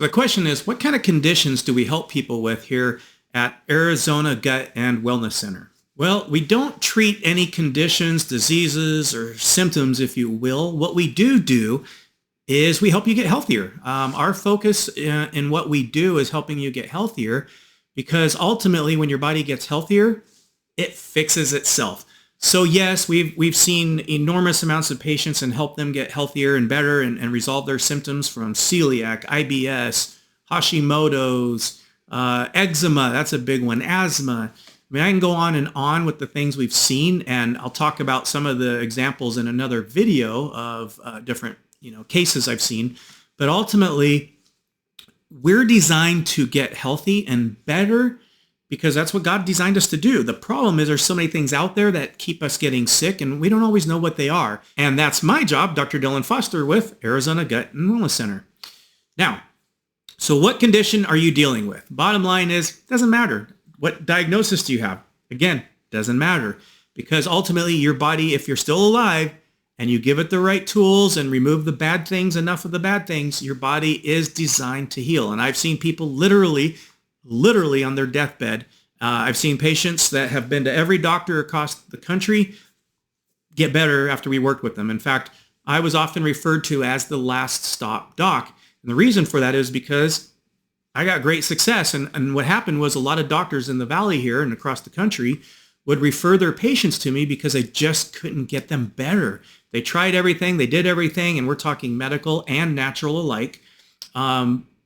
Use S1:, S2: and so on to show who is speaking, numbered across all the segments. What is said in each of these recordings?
S1: So the question is, what kind of conditions do we help people with here at Arizona Gut and Wellness Center? Well, we don't treat any conditions, diseases, or symptoms, if you will. What we do is we help you get healthier. Our focus in what we do is helping you get healthier, because ultimately when your body gets healthier, it fixes itself. So yes, we've seen enormous amounts of patients and help them get healthier and better and resolve their symptoms from celiac, IBS, Hashimoto's, eczema, that's a big one, asthma. I mean, I can go on and on with the things we've seen, and I'll talk about some of the examples in another video of different cases I've seen. But ultimately, we're designed to get healthy and better because that's what God designed us to do. The problem is there's so many things out there that keep us getting sick, and we don't always know what they are. And that's my job, Dr. Dylan Foster with Arizona Gut and Wellness Center. Now, so what condition are you dealing with? Bottom line is, doesn't matter. What diagnosis do you have? Again, doesn't matter, because ultimately your body, if you're still alive and you give it the right tools and remove the bad things, enough of the bad things, your body is designed to heal. And I've seen people literally on their deathbed. I've seen patients that have been to every doctor across the country get better after we worked with them. In fact, I was often referred to as the last stop doc. And the reason for that is because I got great success. And what happened was a lot of doctors in the valley here and across the country would refer their patients to me because I just couldn't get them better. They tried everything, they did everything, and we're talking medical and natural alike.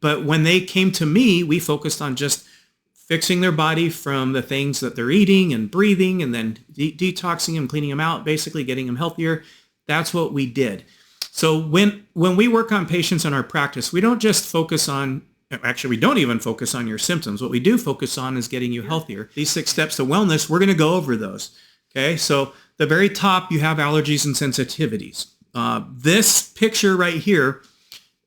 S1: But when they came to me, we focused on just fixing their body from the things that they're eating and breathing, and then detoxing them, cleaning them out, basically getting them healthier. That's what we did. So when we work on patients in our practice, we don't just focus on, actually, we don't even focus on your symptoms. What we do focus on is getting you healthier. These 6 steps to wellness, we're going to go over those. Okay, so the very top, you have allergies and sensitivities. This picture right here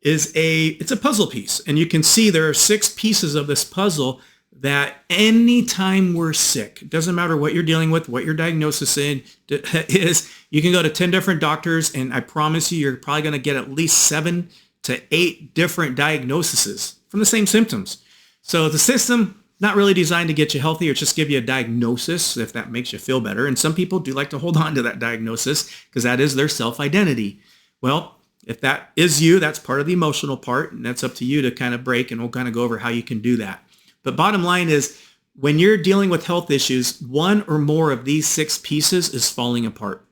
S1: is it's a puzzle piece, and you can see there are 6 pieces of this puzzle that anytime we're sick, it doesn't matter what you're dealing with, what your diagnosis is, you can go to 10 different doctors, and I promise you're probably going to get at least 7 to 8 different diagnoses from the same symptoms. So the system, not really designed to get you healthy, or just give you a diagnosis if that makes you feel better. And some people do like to hold on to that diagnosis because that is their self-identity. Well, if that is you, that's part of the emotional part, and that's up to you to kind of break, and we'll kind of go over how you can do that. But bottom line is, when you're dealing with health issues, 1 or more of these 6 pieces is falling apart.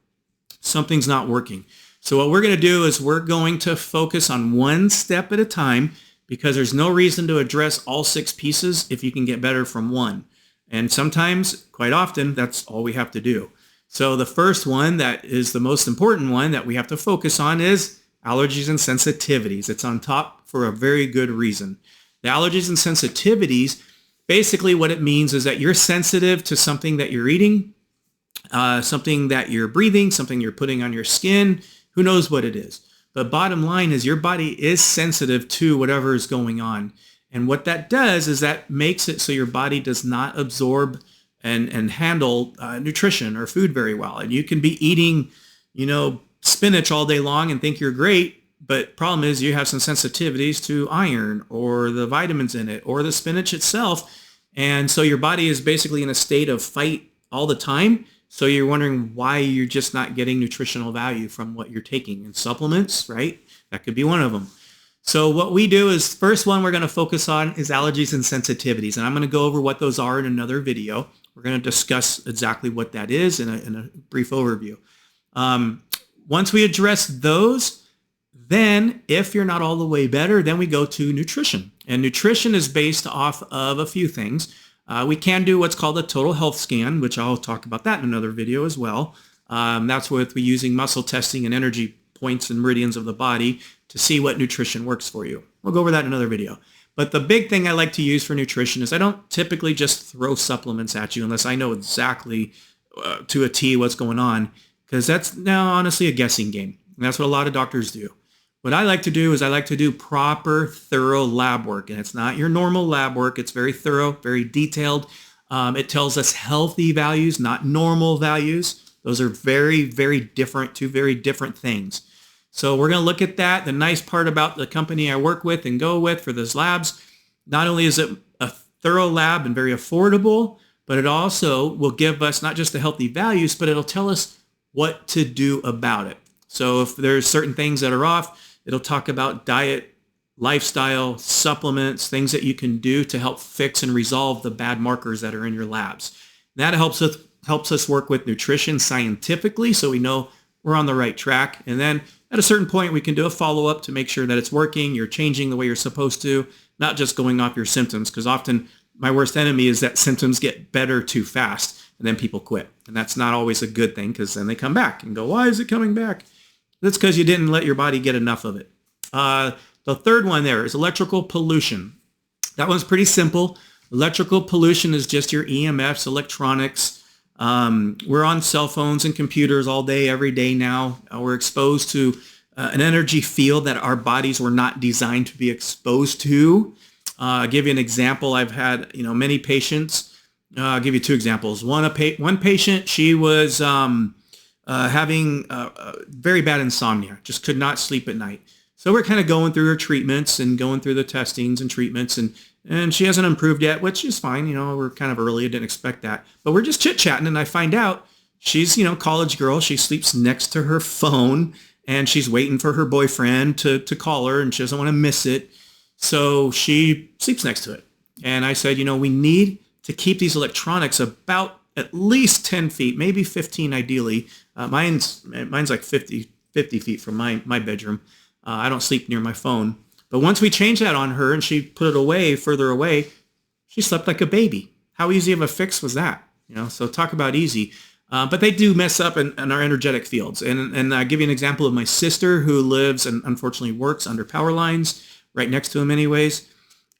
S1: Something's not working. So what we're going to do is we're going to focus on 1 step at a time, because there's no reason to address all 6 pieces if you can get better from 1. And sometimes, quite often, that's all we have to do. So the first one, that is the most important one that we have to focus on, is allergies and sensitivities. It's on top for a very good reason. The allergies and sensitivities, basically what it means is that you're sensitive to something that you're eating, something that you're breathing, something you're putting on your skin, who knows what it is. But bottom line is your body is sensitive to whatever is going on. And what that does is that makes it so your body does not absorb and handle nutrition or food very well. And you can be eating, spinach all day long and think you're great, but problem is you have some sensitivities to iron or the vitamins in it or the spinach itself. And so your body is basically in a state of fight all the time. So you're wondering why you're just not getting nutritional value from what you're taking. And supplements, right? That could be one of them. So what we do is, first one we're going to focus on is allergies and sensitivities. And I'm going to go over what those are in another video. We're going to discuss exactly what that is in a brief overview. Once we address those, then if you're not all the way better, then we go to nutrition. And nutrition is based off of a few things. We can do what's called a total health scan, which I'll talk about that in another video as well. That's with we using muscle testing and energy points and meridians of the body to see what nutrition works for you. We'll go over that in another video. But the big thing I like to use for nutrition is I don't typically just throw supplements at you unless I know exactly to a T what's going on, because that's now honestly a guessing game. And that's what a lot of doctors do. What I like to do is I like to do proper, thorough lab work. And it's not your normal lab work. It's very thorough, very detailed. It tells us healthy values, not normal values. Those are very, very different, two very different things. So we're going to look at that. The nice part about the company I work with and go with for those labs, not only is it a thorough lab and very affordable, but it also will give us not just the healthy values, but it'll tell us what to do about it. So if there's certain things that are off, it'll talk about diet, lifestyle, supplements, things that you can do to help fix and resolve the bad markers that are in your labs. That helps us work with nutrition scientifically, so we know we're on the right track. And then at a certain point, we can do a follow-up to make sure that it's working, you're changing the way you're supposed to, not just going off your symptoms, because often my worst enemy is that symptoms get better too fast and then people quit. And that's not always a good thing, because then they come back and go, why is it coming back? That's because you didn't let your body get enough of it. The third one there is electrical pollution. That one's pretty simple. Electrical pollution is just your EMFs, electronics. We're on cell phones and computers all day, every day now. We're exposed to an energy field that our bodies were not designed to be exposed to. I'll give you an example. I've had many patients. I'll give you two examples. One patient, she was having very bad insomnia, just could not sleep at night. So we're kind of going through her treatments and going through the testings and treatments, and she hasn't improved yet, which is fine. We're kind of early. I didn't expect that. But we're just chit-chatting, and I find out she's, college girl. She sleeps next to her phone, and she's waiting for her boyfriend to call her, and she doesn't want to miss it. So she sleeps next to it. And I said, we need to keep these electronics about at least 10 feet, maybe 15 ideally. Mine's like 50 feet from my bedroom. I don't sleep near my phone. But once we changed that on her and she put it away, further away, she slept like a baby. How easy of a fix was that? So talk about easy. But they do mess up in our energetic fields. And I'll give you an example of my sister who lives and unfortunately works under power lines right next to them anyways.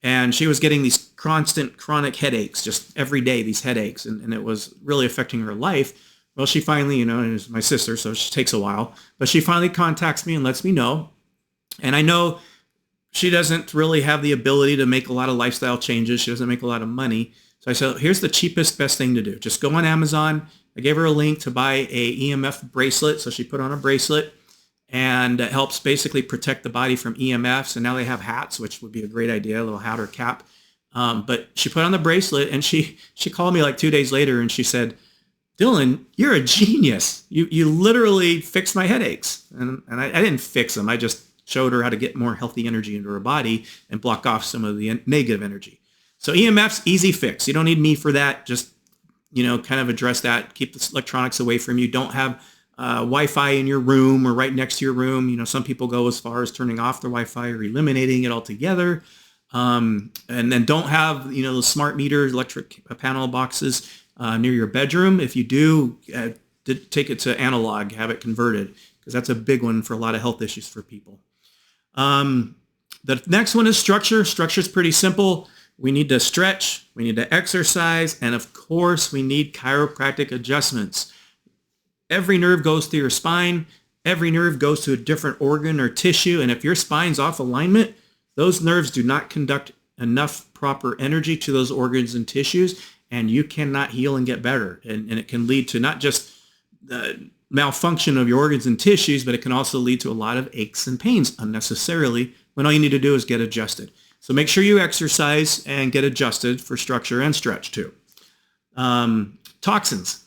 S1: And she was getting these constant chronic headaches just every day, these headaches. And it was really affecting her life. Well, she finally, it's my sister, so it takes a while. But she finally contacts me and lets me know. And I know she doesn't really have the ability to make a lot of lifestyle changes. She doesn't make a lot of money. So I said, here's the cheapest, best thing to do. Just go on Amazon. I gave her a link to buy a EMF bracelet. So she put on a bracelet, and it helps basically protect the body from EMFs. And now they have hats, which would be a great idea, a little hat or cap. But she put on the bracelet, and she called me like 2 days later, and she said, Dylan, you're a genius. You literally fixed my headaches. And I didn't fix them. I just showed her how to get more healthy energy into her body and block off some of the negative energy. So EMF's easy fix. You don't need me for that. Just, kind of address that. Keep the electronics away from you. Don't have Wi-Fi in your room or right next to your room. Some people go as far as turning off their Wi-Fi or eliminating it altogether. And then don't have, the smart meters, electric panel boxes near your bedroom. If you do, take it to analog, have it converted, because that's a big one for a lot of health issues for people. The next one is structure. Structure is pretty simple. We need to stretch, we need to exercise, and of course we need chiropractic adjustments. Every nerve goes through your spine. Every nerve goes to a different organ or tissue. And if your spine's off alignment, those nerves do not conduct enough proper energy to those organs and tissues, and you cannot heal and get better. And it can lead to not just malfunction of your organs and tissues, but it can also lead to a lot of aches and pains unnecessarily when all you need to do is get adjusted. So make sure you exercise and get adjusted for structure and stretch too. Toxins.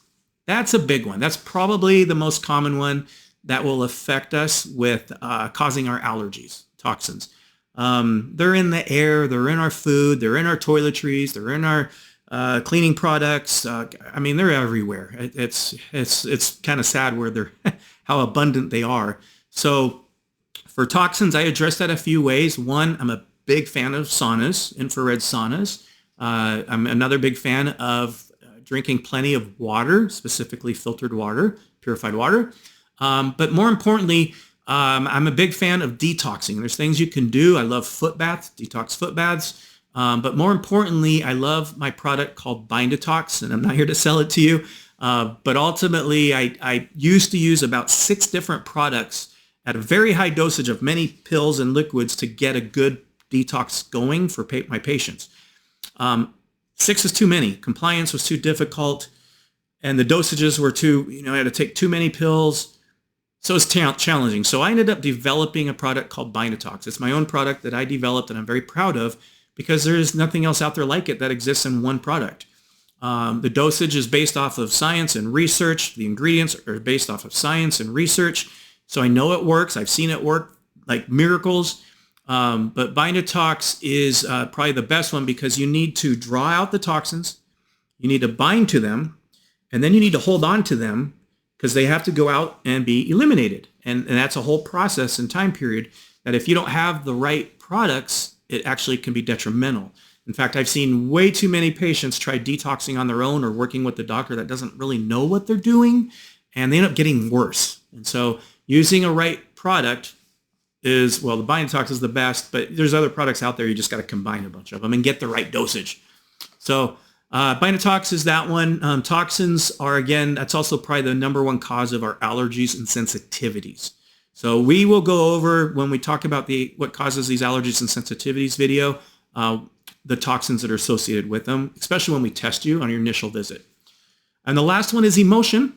S1: That's a big one. That's probably the most common one that will affect us with causing our allergies, toxins. They're in the air, they're in our food, they're in our toiletries, they're in our cleaning products. They're everywhere. It's kind of sad where they're how abundant they are. So for toxins, I address that a few ways. One, I'm a big fan of saunas, infrared saunas. I'm another big fan of drinking plenty of water, specifically filtered water, purified water. But more importantly, I'm a big fan of detoxing. There's things you can do. I love foot baths, detox foot baths. But more importantly, I love my product called Bind Detox, and I'm not here to sell it to you. But ultimately, I used to use about 6 different products at a very high dosage of many pills and liquids to get a good detox going for my patients. 6 is too many. Compliance was too difficult, and the dosages were too, I had to take too many pills. So it's challenging. So I ended up developing a product called Bindatox. It's my own product that I developed and I'm very proud of because there is nothing else out there like it that exists in one product. The dosage is based off of science and research. The ingredients are based off of science and research. So I know it works. I've seen it work like miracles. But Bindatox is probably the best one because you need to draw out the toxins. You need to bind to them. And then you need to hold on to them because they have to go out and be eliminated. And that's a whole process and time period that if you don't have the right products, it actually can be detrimental. In fact, I've seen way too many patients try detoxing on their own or working with the doctor that doesn't really know what they're doing, and they end up getting worse. And so using a right product is, well, the Bindatox is the best, but there's other products out there. You just got to combine a bunch of them and get the right dosage. So Bindatox is that one. Toxins are, again, that's also probably the number one cause of our allergies and sensitivities. So we will go over, when we talk about what causes these allergies and sensitivities video, the toxins that are associated with them, especially when we test you on your initial visit. And the last one is emotion.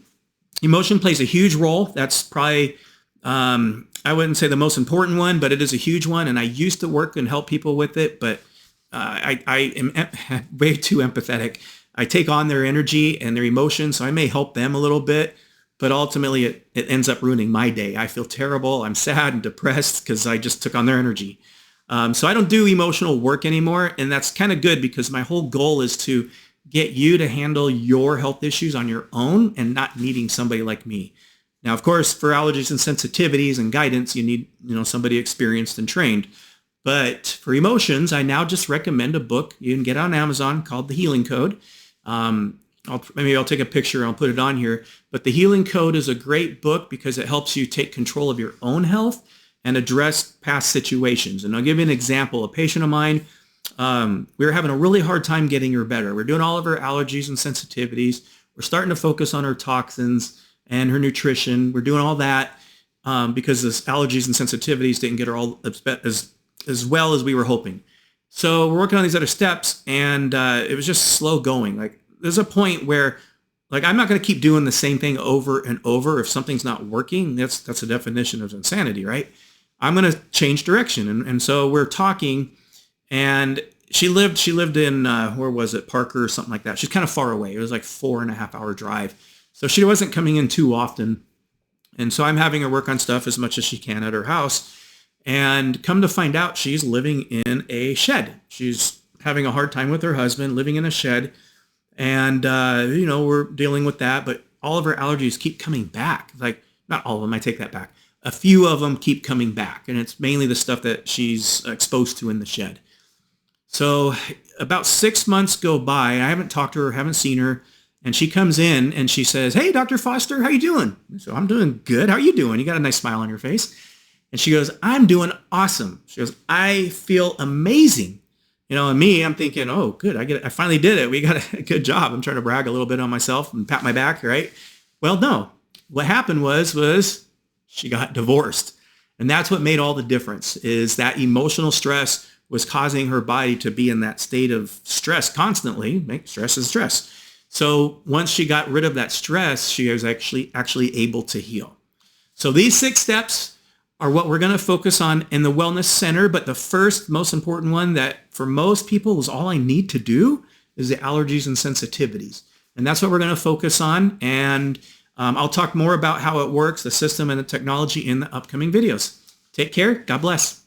S1: Emotion plays a huge role. That's probably, I wouldn't say the most important one, but it is a huge one. And I used to work and help people with it, but I am way too empathetic. I take on their energy and their emotions, so I may help them a little bit, but ultimately it ends up ruining my day. I feel terrible. I'm sad and depressed because I just took on their energy. So I don't do emotional work anymore, and that's kind of good because my whole goal is to get you to handle your health issues on your own and not needing somebody like me. Now, of course, for allergies and sensitivities and guidance, you need somebody experienced and trained. But for emotions, I now just recommend a book you can get on Amazon called The Healing Code. Maybe I'll take a picture and I'll put it on here. But The Healing Code is a great book because it helps you take control of your own health and address past situations. And I'll give you an example. A patient of mine, we were having a really hard time getting her better. We're doing all of her allergies and sensitivities. We're starting to focus on her toxins and her nutrition. We're doing all that because this allergies and sensitivities didn't get her all as well as we were hoping. So we're working on these other steps, and it was just slow going. Like, there's a point where, like, I'm not going to keep doing the same thing over and over. If something's not working, that's a definition of insanity, right? I'm going to change direction. And so we're talking, and she lived in, where was it? Parker or something like that. She's kind of far away. It was like 4.5 hour drive. So she wasn't coming in too often. And so I'm having her work on stuff as much as she can at her house. And come to find out, she's living in a shed. She's having a hard time with her husband, living in a shed. And, we're dealing with that. But all of her allergies keep coming back. Like, not all of them, I take that back. A few of them keep coming back. And it's mainly the stuff that she's exposed to in the shed. So about 6 months go by. I haven't talked to her, haven't seen her. And she comes in and she says, "Hey, Dr. Foster, how you doing?" So I'm doing good. How are you doing? You got a nice smile on your face. And she goes, "I'm doing awesome." She goes, "I feel amazing." And me, I'm thinking, "Oh, good. I finally did it. We got a good job." I'm trying to brag a little bit on myself and pat my back, right? Well, no. What happened was she got divorced. And that's what made all the difference, is that emotional stress was causing her body to be in that state of stress constantly. Stress is stress. So once she got rid of that stress, she was actually able to heal. So these 6 steps are what we're going to focus on in the Wellness Center. But the first most important one that for most people is all I need to do is the allergies and sensitivities. And that's what we're going to focus on. And I'll talk more about how it works, the system and the technology in the upcoming videos. Take care. God bless.